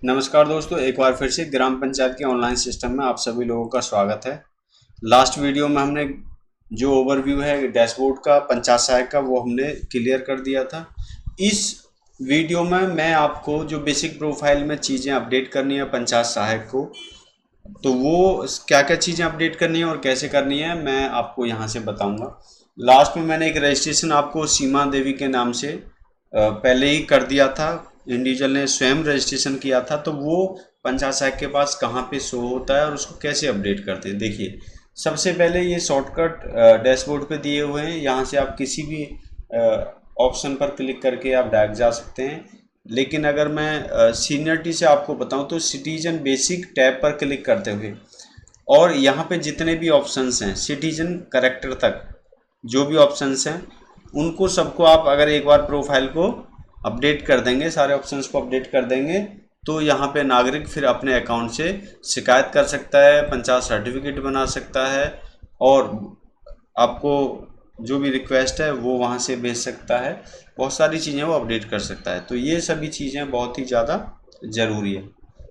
नमस्कार दोस्तों, एक बार फिर से ग्राम पंचायत के ऑनलाइन सिस्टम में आप सभी लोगों का स्वागत है। लास्ट वीडियो में हमने जो ओवरव्यू है डैशबोर्ड का पंचायत सहायक का वो हमने क्लियर कर दिया था। इस वीडियो में मैं आपको जो बेसिक प्रोफाइल में चीज़ें अपडेट करनी है पंचायत सहायक को, तो वो क्या क्या चीज़ें अपडेट करनी है और कैसे करनी है मैं आपको यहाँ से बताऊँगा। लास्ट में मैंने एक रजिस्ट्रेशन आपको सीमा देवी के नाम से पहले ही कर दिया था। इंडिविजुअल ने स्वयं रजिस्ट्रेशन किया था, तो वो पंचायत सहायक के पास कहाँ पे शो होता है और उसको कैसे अपडेट करते हैं। देखिए, सबसे पहले ये शॉर्टकट डैशबोर्ड पे दिए हुए हैं। यहाँ से आप किसी भी ऑप्शन पर क्लिक करके आप डायरेक्ट जा सकते हैं। लेकिन अगर मैं सीनियरिटी से आपको बताऊं तो सिटीजन बेसिक टैब पर क्लिक करते हुए और यहाँ पे जितने भी ऑप्शंस हैं सिटीजन करेक्टर तक जो भी ऑप्शंस हैं उनको सबको आप अगर एक बार प्रोफाइल को अपडेट कर देंगे, सारे ऑप्शंस को अपडेट कर देंगे, तो यहाँ पे नागरिक फिर अपने अकाउंट से शिकायत कर सकता है, पंचायत सर्टिफिकेट बना सकता है और आपको जो भी रिक्वेस्ट है वो वहाँ से भेज सकता है। बहुत सारी चीज़ें वो अपडेट कर सकता है। तो ये सभी चीज़ें बहुत ही ज़्यादा ज़रूरी है।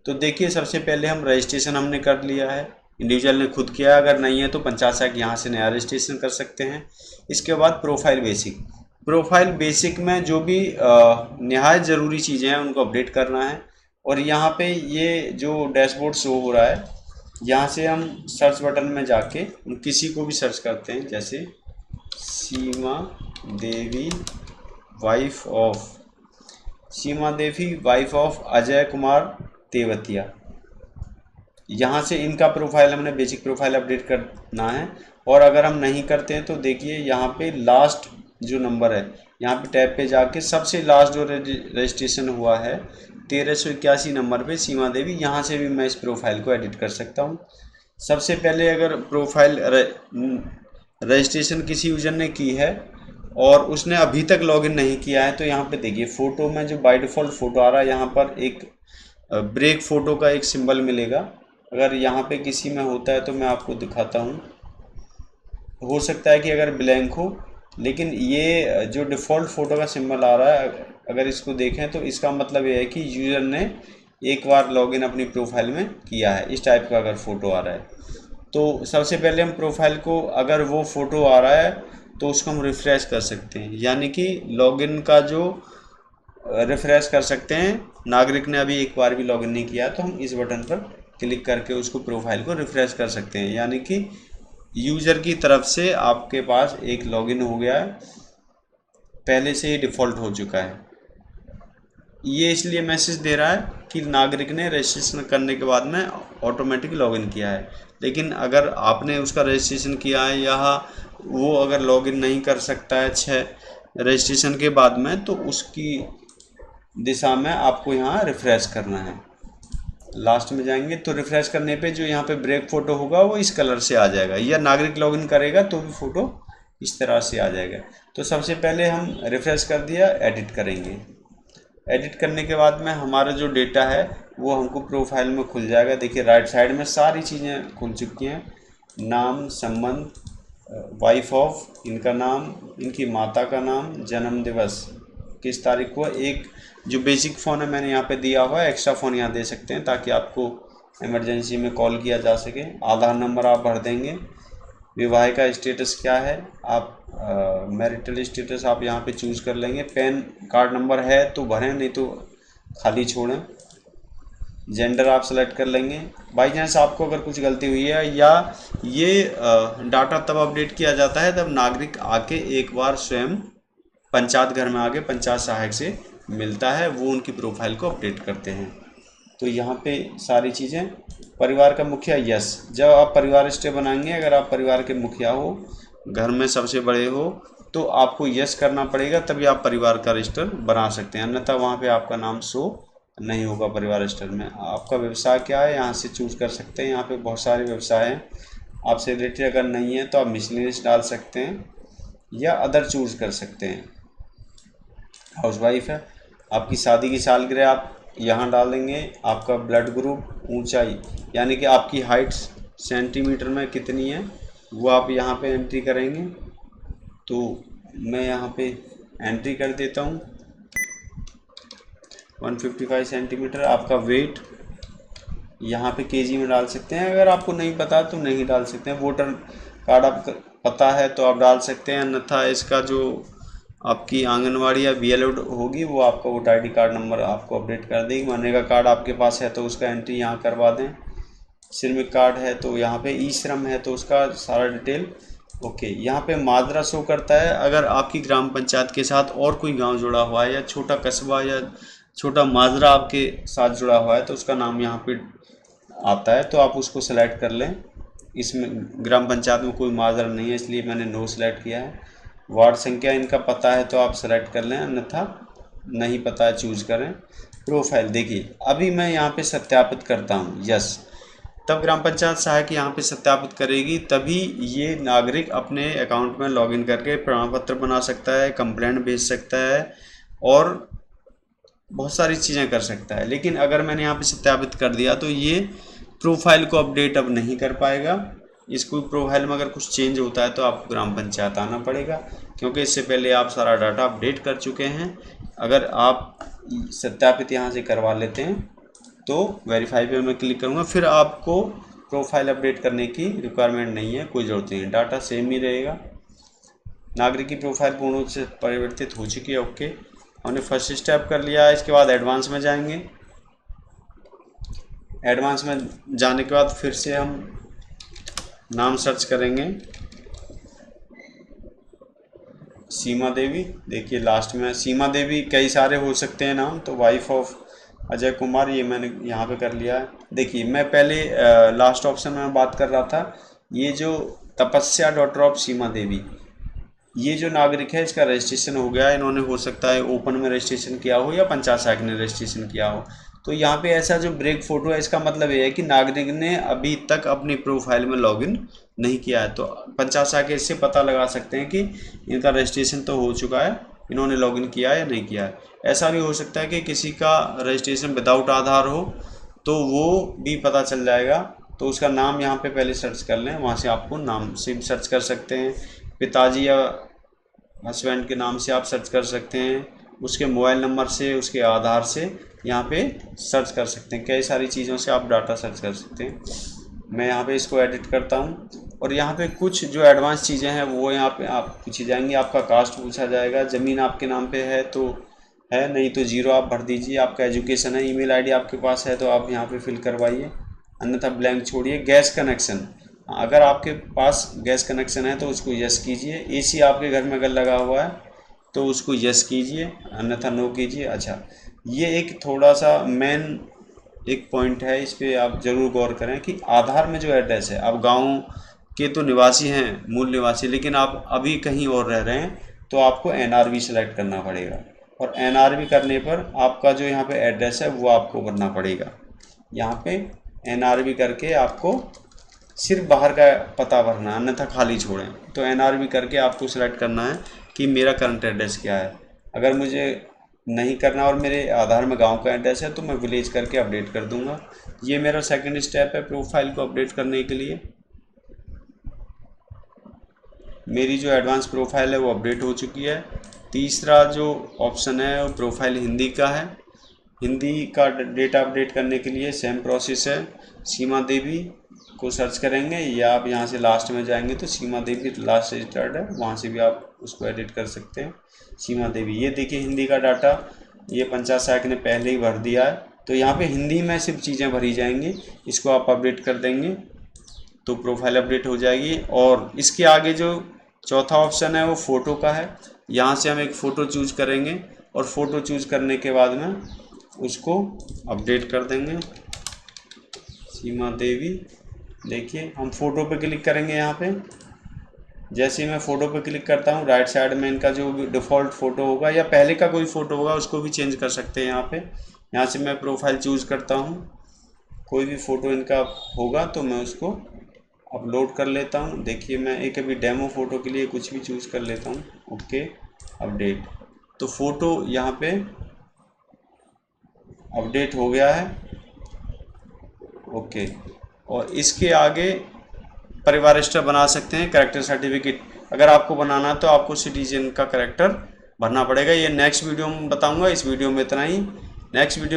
तो देखिए, सबसे पहले हम रजिस्ट्रेशन हमने कर लिया है, इंडिविजुअल ने खुद किया। अगर नहीं है तो पंचायत सहायक यहाँ से नया रजिस्ट्रेशन कर सकते हैं। इसके बाद प्रोफाइल बेसिक में जो भी निहायत ज़रूरी चीज़ें हैं उनको अपडेट करना है। और यहाँ पे ये जो डैशबोर्ड शो हो रहा है, यहाँ से हम सर्च बटन में जाके किसी को भी सर्च करते हैं, जैसे Seema Devi wife of Seema Devi wife of Ajay Kumar Tewatia. यहाँ से इनका प्रोफाइल हमने बेसिक प्रोफाइल अपडेट करना है। और अगर हम नहीं करते हैं तो देखिए यहाँ पे लास्ट जो नंबर है, यहाँ पे टैब पे जाके सबसे लास्ट जो रजिस्ट्रेशन हुआ है 1381 नंबर पे सीमा देवी, यहाँ से भी मैं इस प्रोफाइल को एडिट कर सकता हूँ। सबसे पहले अगर प्रोफाइल रजिस्ट्रेशन किसी यूजर ने की है और उसने अभी तक लॉगिन नहीं किया है, तो यहाँ पे देखिए फ़ोटो में जो बाय डिफ़ॉल्ट फ़ोटो आ रहा है, यहाँ पर एक ब्रेक फ़ोटो का एक सिंबल मिलेगा। अगर यहाँ पे किसी में होता है तो मैं आपको दिखाता हूँ। हो सकता है कि अगर ब्लैंक हो, लेकिन ये जो डिफ़ॉल्ट फ़ोटो का सिंबल आ रहा है, अगर इसको देखें तो इसका मतलब ये है कि यूज़र ने एक बार लॉगिन अपनी प्रोफाइल में किया है। इस टाइप का अगर फ़ोटो आ रहा है तो सबसे पहले हम प्रोफाइल को, अगर वो फ़ोटो आ रहा है तो उसको हम रिफ़्रेश कर सकते हैं, यानी कि लॉगिन का जो रिफ़्रेश कर सकते हैं। नागरिक ने अभी एक बार भी लॉगिन नहीं किया तो हम इस बटन पर क्लिक करके उसको प्रोफाइल को रिफ़्रेश कर सकते हैं, यानी कि यूज़र की तरफ से आपके पास एक लॉगिन हो गया है, पहले से ही डिफ़ॉल्ट हो चुका है। ये इसलिए मैसेज दे रहा है कि नागरिक ने रजिस्ट्रेशन करने के बाद में ऑटोमेटिक लॉगिन किया है। लेकिन अगर आपने उसका रजिस्ट्रेशन किया है या वो अगर लॉगिन नहीं कर सकता है 6 रजिस्ट्रेशन के बाद में, तो उसकी दिशा में आपको यहाँ रिफ़्रेश करना है। लास्ट में जाएंगे तो रिफ़्रेश करने पे जो यहाँ पे ब्रेक फ़ोटो होगा वो इस कलर से आ जाएगा, या नागरिक लॉगिन करेगा तो भी फ़ोटो इस तरह से आ जाएगा। तो सबसे पहले हम रिफ़्रेश कर दिया, एडिट करेंगे। एडिट करने के बाद में हमारा जो डेटा है वो हमको प्रोफाइल में खुल जाएगा। देखिए राइट साइड में सारी चीज़ें खुल चुकी हैं। नाम, संबंध, वाइफ ऑफ, इनका नाम, इनकी माता का नाम, जन्म दिवस किस तारीख को, एक जो बेसिक फ़ोन है मैंने यहाँ पे दिया हुआ है, एक्स्ट्रा फ़ोन यहाँ दे सकते हैं ताकि आपको इमरजेंसी में कॉल किया जा सके। आधार नंबर आप भर देंगे। विवाह का स्टेटस क्या है, आप मैरिटल स्टेटस आप यहाँ पे चूज़ कर लेंगे। पैन कार्ड नंबर है तो भरें, नहीं तो खाली छोड़ें। जेंडर आप सेलेक्ट कर लेंगे। बाई चांस आपको अगर कुछ गलती हुई है, या ये डाटा तब अपडेट किया जाता है जब नागरिक आके एक बार स्वयं पंचायत घर में आके पंचायत सहायक से मिलता है, वो उनकी प्रोफाइल को अपडेट करते हैं। तो यहाँ पे सारी चीज़ें, परिवार का मुखिया यस, जब आप परिवार रजिस्टर बनाएंगे, अगर आप परिवार के मुखिया हो, घर में सबसे बड़े हो, तो आपको यस करना पड़ेगा, तभी आप परिवार का रजिस्टर बना सकते हैं, अन्यथा वहाँ पे आपका नाम शो नहीं होगा परिवार रजिस्टर में। आपका व्यवसाय क्या है यहाँ से चूज़ कर सकते हैं। यहाँ पे बहुत सारे व्यवसाय हैं, आपसे रिलेटेड अगर नहीं है तो आप मिसलेनियस डाल सकते हैं या अदर चूज़ कर सकते हैं। हाउसवाइफ है, आपकी शादी की सालगिरह आप यहाँ डालेंगे। आपका ब्लड ग्रुप, ऊंचाई यानी कि आपकी हाइट सेंटीमीटर में कितनी है वो आप यहाँ पे एंट्री करेंगे। तो मैं यहाँ पे एंट्री कर देता हूँ। 155 सेंटीमीटर। आपका वेट यहाँ पे केजी में डाल सकते हैं, अगर आपको नहीं पता तो नहीं डाल सकते हैं। वोटर कार्ड आप पता है तो आप डाल सकते हैं, अन्यथा इसका जो आपकी आंगनवाड़ी या बीएलओ होगी वो आपका वोटर आईडी कार्ड नंबर आपको अपडेट कर देगी। मनरेगा कार्ड आपके पास है तो उसका एंट्री यहाँ करवा दें। श्रमिक कार्ड है तो यहाँ पे ई श्रम है तो उसका सारा डिटेल ओके। यहाँ पे माजरा शो करता है, अगर आपकी ग्राम पंचायत के साथ और कोई गांव जुड़ा हुआ है या छोटा कस्बा या छोटा माजरा आपके साथ जुड़ा हुआ है तो उसका नाम यहाँ पे आता है, तो आप उसको सेलेक्ट कर लें। इसमें ग्राम पंचायत में कोई माजरा नहीं है इसलिए मैंने नो सेलेक्ट किया है। वार्ड संख्या इनका पता है तो आप सेलेक्ट कर लें, अन्यथा नहीं पता है चूज करें। प्रोफाइल देखिए, अभी मैं यहाँ पे सत्यापित करता हूँ यस, तब ग्राम पंचायत सहायक यहाँ पे सत्यापित करेगी, तभी ये नागरिक अपने अकाउंट में लॉगिन करके प्रमाण पत्र बना सकता है, कंप्लेंट भेज सकता है और बहुत सारी चीज़ें कर सकता है। लेकिन अगर मैंने यहाँ पे सत्यापित कर दिया तो ये प्रोफाइल को अपडेट अब नहीं कर पाएगा। इसको प्रोफाइल में अगर कुछ चेंज होता है तो आपको ग्राम पंचायत आना पड़ेगा, क्योंकि इससे पहले आप सारा डाटा अपडेट कर चुके हैं। अगर आप सत्यापित यहाँ से करवा लेते हैं तो वेरीफाई पे मैं क्लिक करूँगा, फिर आपको प्रोफाइल अपडेट करने की रिक्वायरमेंट नहीं है, कोई ज़रूरत नहीं है, डाटा सेम ही रहेगा। नागरिक की प्रोफाइल पूर्ण रूप से परिवर्तित हो चुकी है। ओके, हमने फर्स्ट स्टेप कर लिया है। इसके बाद एडवांस में जाएंगे। एडवांस में जाने के बाद फिर से हम नाम सर्च करेंगे, सीमा देवी। देखिए लास्ट में सीमा देवी, कई सारे हो सकते हैं नाम, तो वाइफ ऑफ अजय कुमार ये मैंने यहाँ पे कर लिया है। देखिए मैं पहले लास्ट ऑप्शन में बात कर रहा था, ये जो तपस्या डॉटर ऑफ सीमा देवी, ये जो नागरिक है इसका रजिस्ट्रेशन हो गया है। इन्होंने हो सकता है ओपन में रजिस्ट्रेशन किया हो या पंचायत सहायक ने रजिस्ट्रेशन किया हो। तो यहाँ पे ऐसा जो ब्रेक फोटो है इसका मतलब ये है कि नागरिक ने अभी तक अपनी प्रोफाइल में लॉगिन नहीं किया है। तो पंचायत सहायक इससे पता लगा सकते हैं कि इनका रजिस्ट्रेशन तो हो चुका है, इन्होंने लॉगिन किया है या नहीं किया है। ऐसा भी हो सकता है कि किसी का रजिस्ट्रेशन विदाउट आधार हो तो वो भी पता चल जाएगा। तो उसका नाम यहाँ पे पहले सर्च कर लें, वहाँ से आपको नाम से भी सर्च कर सकते हैं। पिताजी या हस्बैंड के नाम से आप सर्च कर सकते हैं, उसके मोबाइल नंबर से, उसके आधार से यहाँ पे सर्च कर सकते हैं। कई सारी चीज़ों से आप डाटा सर्च कर सकते हैं। मैं यहाँ पे इसको एडिट करता हूँ और यहाँ पे कुछ जो एडवांस चीज़ें हैं वो यहाँ पे आप पूछी जाएंगी। आपका कास्ट पूछा जाएगा, ज़मीन आपके नाम पे है तो है, नहीं तो जीरो आप भर दीजिए। आपका एजुकेशन है, ईमेल आईडी आपके पास है तो आप यहाँ पे फिल करवाइए, अन्यथा ब्लैंक छोड़िए। गैस कनेक्शन, अगर आपके पास गैस कनेक्शन है तो उसको यस कीजिए। एसी आपके घर में अगर लगा हुआ है तो उसको यस कीजिए, अन्यथा नो कीजिए। अच्छा, ये एक थोड़ा सा मेन एक पॉइंट है, इस पर आप ज़रूर गौर करें कि आधार में जो एड्रेस है, आप गांव के तो निवासी हैं, मूल निवासी, लेकिन आप अभी कहीं और रह रहे हैं तो आपको एनआरवी सेलेक्ट करना पड़ेगा। और एनआरवी करने पर आपका जो यहाँ पे एड्रेस है वो आपको भरना पड़ेगा। यहाँ पे एनआरवी करके आपको सिर्फ बाहर का पता भरना है, अन्यथा खाली छोड़ें। तो एनआरवी करके आपको सिलेक्ट करना है कि मेरा करंट एड्रेस क्या है। अगर मुझे नहीं करना और मेरे आधार में गांव का एड्रेस है तो मैं विलेज करके अपडेट कर दूंगा। ये मेरा सेकंड स्टेप है प्रोफाइल को अपडेट करने के लिए। मेरी जो एडवांस प्रोफाइल है वो अपडेट हो चुकी है। तीसरा जो ऑप्शन है वो प्रोफाइल हिंदी का है। हिंदी का डेटा अपडेट करने के लिए सेम प्रोसेस है। सीमा देवी को सर्च करेंगे या आप यहाँ से लास्ट में जाएंगे तो सीमा देवी लास्ट रजिस्टर्ड है, वहाँ से भी आप उसको एडिट कर सकते हैं। सीमा देवी, ये देखिए हिंदी का डाटा ये पंचायत सहायक ने पहले ही भर दिया है। तो यहाँ पे हिंदी में सिर्फ चीज़ें भरी जाएंगी, इसको आप अपडेट कर देंगे तो प्रोफाइल अपडेट हो जाएगी। और इसके आगे जो चौथा ऑप्शन है वो फ़ोटो का है। यहाँ से हम एक फ़ोटो चूज करेंगे और फ़ोटो चूज करने के बाद में उसको अपडेट कर देंगे। सीमा देवी, देखिए हम फ़ोटो पे क्लिक करेंगे। यहाँ पे जैसे ही मैं फ़ोटो पे क्लिक करता हूँ राइट साइड में इनका जो डिफ़ॉल्ट फ़ोटो होगा या पहले का कोई फ़ोटो होगा उसको भी चेंज कर सकते हैं। यहाँ से मैं प्रोफाइल चूज़ करता हूँ, कोई भी फ़ोटो इनका होगा तो मैं उसको अपलोड कर लेता हूँ। देखिए मैं एक अभी डेमो फ़ोटो के लिए कुछ भी चूज़ कर लेता हूँ। ओके, अपडेट, तो फ़ोटो यहाँ पे अपडेट हो गया है। ओके, और इसके आगे परिवार रजिस्टर बना सकते हैं। कैरेक्टर सर्टिफिकेट अगर आपको बनाना है तो आपको सिटीजन का कैरेक्टर भरना पड़ेगा। ये नेक्स्ट वीडियो में बताऊंगा, इस वीडियो में इतना ही। Next video